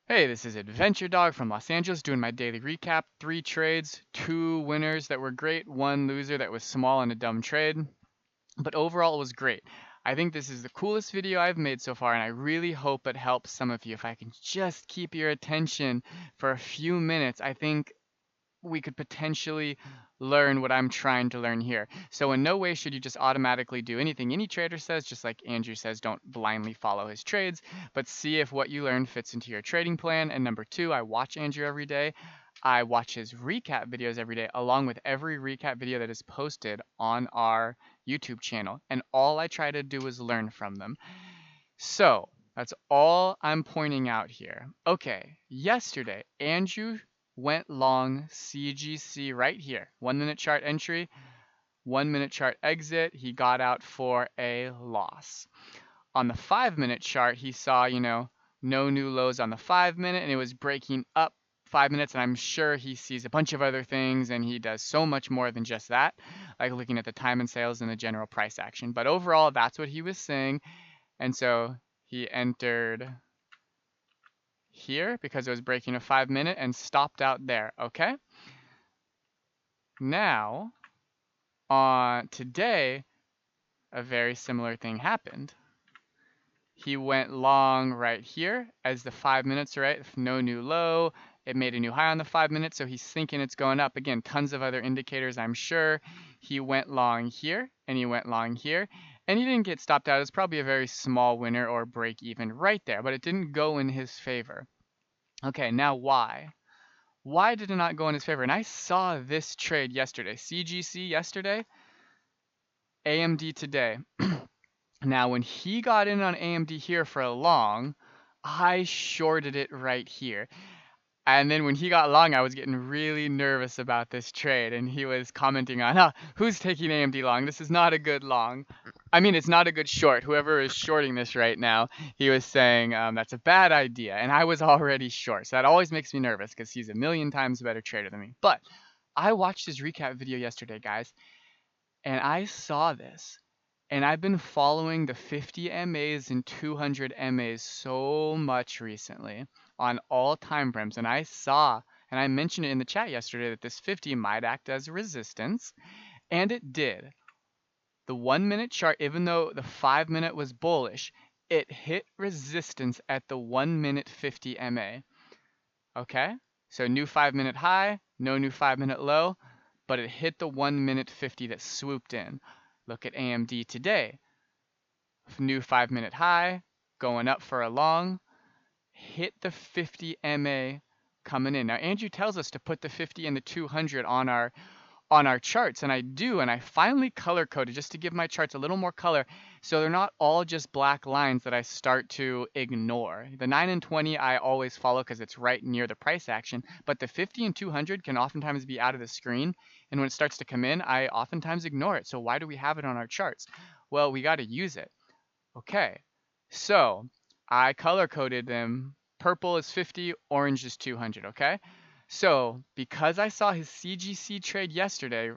Hey, this is Adventure Dog from Los Angeles doing my daily recap. 3 trades, 2 winners that were great, 1 loser that was small and a dumb trade. But overall, it was great. I think this is the coolest video I've made so far, and I really hope it helps some of you. If I can just keep your attention for a few minutes, I think we could potentially learn what I'm trying to learn here. So in no way should you just automatically do anything any trader says, just like Andrew says, don't blindly follow his trades, but see if what you learn fits into your trading plan. And number 2, I watch Andrew every day. I watch his recap videos every day, along with every recap video that is posted on our YouTube channel. And all I try to do is learn from them. So that's all I'm pointing out here. Okay, yesterday, Andrew went long CGC right here. 1 minute chart entry, 1 minute chart exit. He got out for a loss. On the 5 minute chart, he saw, no new lows on the 5 minute, and it was breaking up 5 minutes. And I'm sure he sees a bunch of other things, and he does so much more than just that, like looking at the time and sales and the general price action. But overall, that's what he was saying. And so he entered here because it was breaking a 5 minute and stopped out there, okay? Now, on today, a very similar thing happened. He went long right here as the 5 minutes, right? No new low. It made a new high on the 5 minutes, so he's thinking it's going up. Again, tons of other indicators, I'm sure. He went long here, and he went long here. And he didn't get stopped out. It's probably a very small winner or break even right there, but it didn't go in his favor. Okay, now why? Why did it not go in his favor? And I saw this trade yesterday. CGC yesterday, AMD today. Now, when he got in on AMD here for a long, I shorted it right here. And then when he got long, I was getting really nervous about this trade. And he was commenting on, who's taking AMD long? This is not a good long. I mean, it's not a good short. Whoever is shorting this right now, he was saying that's a bad idea. And I was already short. So that always makes me nervous because he's a million times a better trader than me. But I watched his recap video yesterday, guys, and I saw this. And I've been following the 50 MAs and 200 MAs so much recently on all time frames. And I saw, and I mentioned it in the chat yesterday, that this 50 might act as resistance. And it did. The 1 minute chart, even though the 5 minute was bullish, it hit resistance at the 1 minute 50 MA. Okay? So new 5 minute high, no new 5 minute low, but it hit the 1 minute 50 that swooped in. Look at AMD today. New 5 minute high, going up for a long, hit the 50 MA coming in. Now Andrew tells us to put the 50 and the 200 on our charts, and I do, and I finally color coded just to give my charts a little more color so they're not all just black lines that I start to ignore. The 9 and 20 I always follow because it's right near the price action, but the 50 and 200 can oftentimes be out of the screen, and when it starts to come in, I oftentimes ignore it. So why do we have it on our charts? Well, we got to use it. Okay, so I color coded them. Purple is 50, orange is 200, okay? So because I saw his CGC trade yesterday,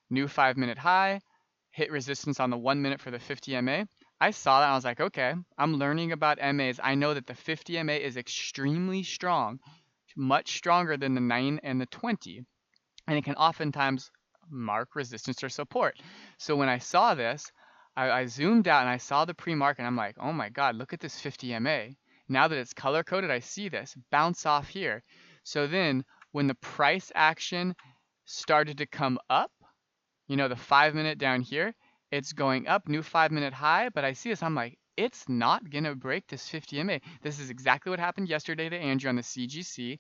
new 5 minute high, hit resistance on the 1 minute for the 50 MA, I saw that and I was like, okay, I'm learning about MAs. I know that the 50 MA is extremely strong, much stronger than the 9 and the 20, and it can oftentimes mark resistance or support. So when I saw this, I zoomed out and I saw the pre-market and I'm like, oh my God, look at this 50 MA. Now that it's color coded, I see this bounce off here. So then when the price action started to come up, the 5 minute down here, it's going up, new 5 minute high, but I see this, I'm like, it's not gonna break this 50 MA. This is exactly what happened yesterday to Andrew on the CGC,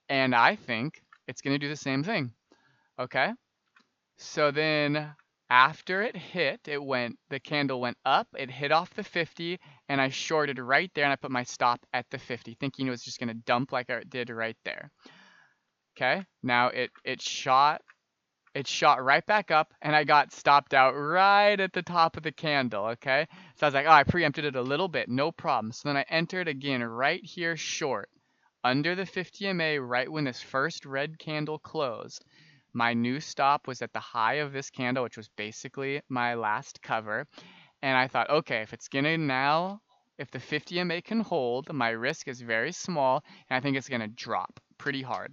and I think it's gonna do the same thing. Okay? So then after it hit, the candle went up, it hit off the 50, and I shorted right there, and I put my stop at the 50, thinking it was just gonna dump like it did right there. Okay, now it shot right back up, and I got stopped out right at the top of the candle, okay? So I was like, oh, I preempted it a little bit, no problem. So then I entered again right here short, under the 50 MA, right when this first red candle closed. My new stop was at the high of this candle, which was basically my last cover. And I thought, okay, if it's gonna now if the 50 MA can hold, my risk is very small, and I think it's going to drop pretty hard.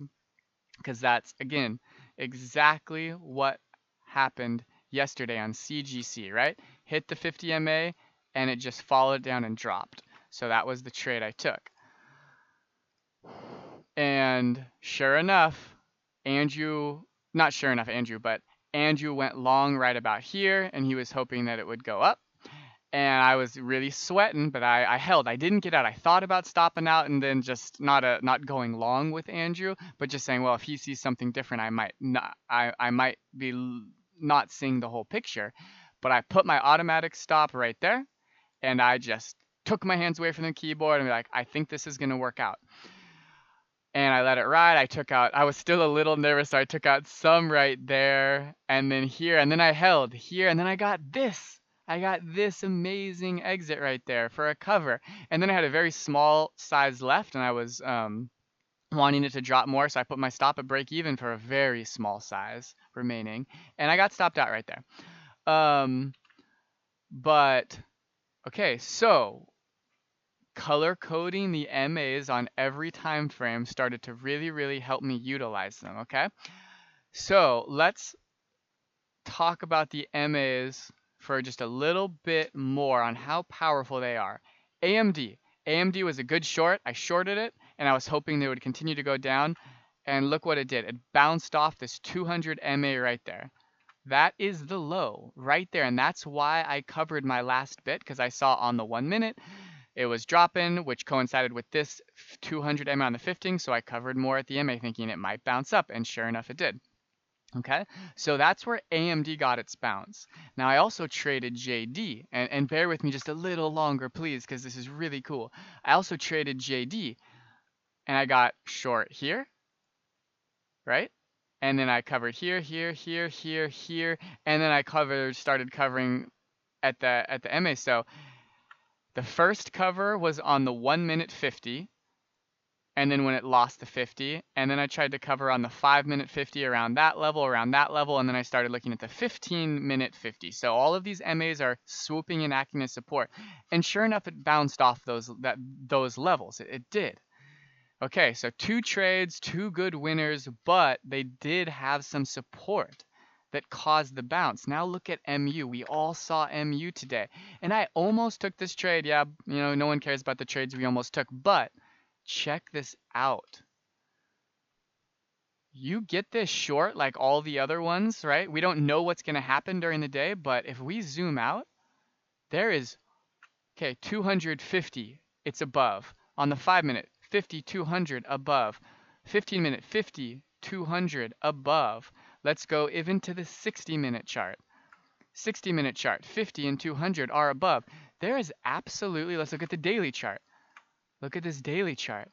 Because that's, again, exactly what happened yesterday on CGC, right? Hit the 50 MA, and it just followed down and dropped. So that was the trade I took. And sure enough, Andrew but Andrew went long right about here, and he was hoping that it would go up. And I was really sweating, but I held. I didn't get out. I thought about stopping out and then just not going long with Andrew, but just saying, well, if he sees something different, I might be not seeing the whole picture. But I put my automatic stop right there, and I just took my hands away from the keyboard and be like, I think this is gonna work out. And I let it ride. I was still a little nervous, so I took out some right there, and then here, and then I held here, and then I got this. I got this amazing exit right there for a cover. And then I had a very small size left, and I was wanting it to drop more, so I put my stop at break even for a very small size remaining, and I got stopped out right there. But okay, so color coding the MAs on every time frame started to really help me utilize them, okay? So let's talk about the MAs for just a little bit more on how powerful they are. AMD. AMD was a good short. I shorted it, and I was hoping they would continue to go down. And look what it did. It bounced off this 200 MA right there. That is the low right there. And that's why I covered my last bit, because I saw on the 1 minute it was dropping, which coincided with this 200 MA on the 15, so I covered more at the MA thinking it might bounce up, and sure enough it did. Okay, so that's where AMD got its bounce. Now I also traded JD, and bear with me just a little longer, please, because this is really cool. I also traded JD, and I got short here, right? And then I covered here, here, and then I started covering at the MA. So the first cover was on the 1 minute 50, and then when it lost the 50, and then I tried to cover on the 5 minute 50 around that level, and then I started looking at the 15 minute 50. So all of these MAs are swooping and acting as support, and sure enough, it bounced off those levels. It did. Okay, so 2 trades, 2 good winners, but they did have some support that caused the bounce. Now look at MU. We all saw MU today. And I almost took this trade. Yeah, no one cares about the trades we almost took, but check this out. You get this short like all the other ones, right? We don't know what's going to happen during the day, but if we zoom out, there is, okay, 250, it's above. On the 5 minute, 50, 200 above. 15 minute, 50, 200 above. Let's go even to the 60-minute chart. 60-minute chart, 50 and 200 are above. There is absolutely, let's look at the daily chart. Look at this daily chart.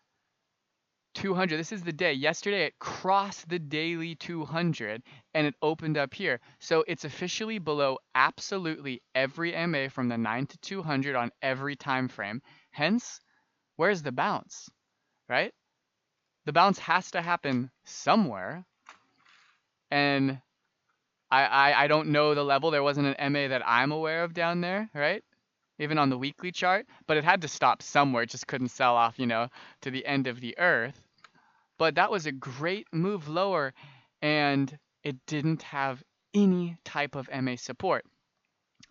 200, this is the day. Yesterday it crossed the daily 200 and it opened up here. So it's officially below absolutely every MA from the 9 to 200 on every time frame. Hence, where's the bounce, right? The bounce has to happen somewhere. And I don't know the level. There wasn't an MA that I'm aware of down there, right? Even on the weekly chart, but it had to stop somewhere. It just couldn't sell off, to the end of the earth. But that was a great move lower, and it didn't have any type of MA support.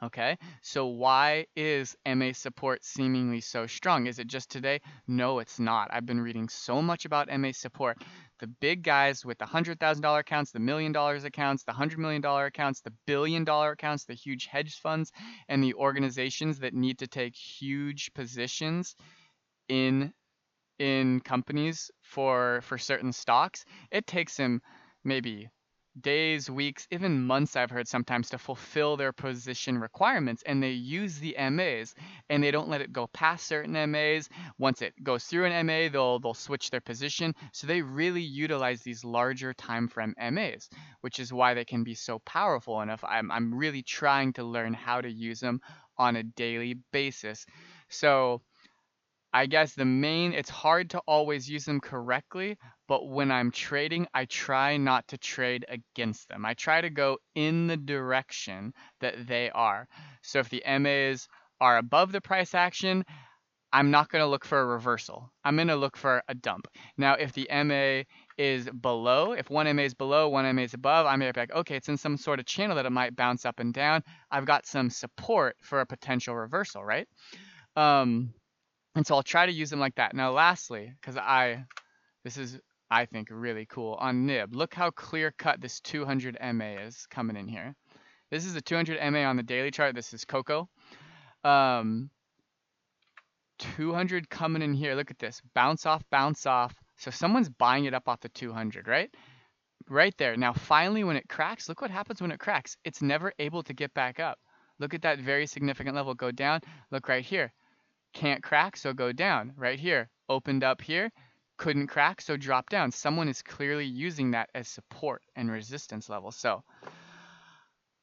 Okay, so why is MA support seemingly so strong? Is it just today? No, it's not. I've been reading so much about MA support. The big guys with the $100,000 accounts, the $1 million accounts, the $100 million accounts, the $1 billion accounts, the huge hedge funds, and the organizations that need to take huge positions in companies for certain stocks, it takes them maybe days, weeks, even months, I've heard sometimes, to fulfill their position requirements, and they use the MAs and they don't let it go past certain MAs. Once it goes through an MA, they'll switch their position. So they really utilize these larger time frame MAs, which is why they can be so powerful. And if I'm really trying to learn how to use them on a daily basis. So I guess it's hard to always use them correctly, but when I'm trading, I try not to trade against them. I try to go in the direction that they are. So if the MAs are above the price action, I'm not going to look for a reversal. I'm going to look for a dump. Now, if the MA is below, if one MA is below, one MA is above, I may be like, okay, it's in some sort of channel that it might bounce up and down. I've got some support for a potential reversal, right? And so I'll try to use them like that. Now, lastly, because this is, I think, really cool on NIB. Look how clear cut this 200 MA is coming in here. This is a 200 MA on the daily chart. This is Coco. 200 coming in here. Look at this. Bounce off, bounce off. So someone's buying it up off the 200, right? Right there. Now, finally, when it cracks, look what happens when it cracks. It's never able to get back up. Look at that very significant level go down. Look right here. Can't crack, so go down. Right here. Opened up here. Couldn't crack, so drop down. Someone is clearly using that as support and resistance level. So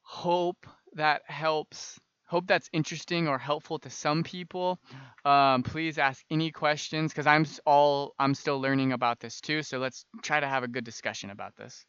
hope that helps. Hope that's interesting or helpful to some people. Please ask any questions because I'm still learning about this too. So let's try to have a good discussion about this.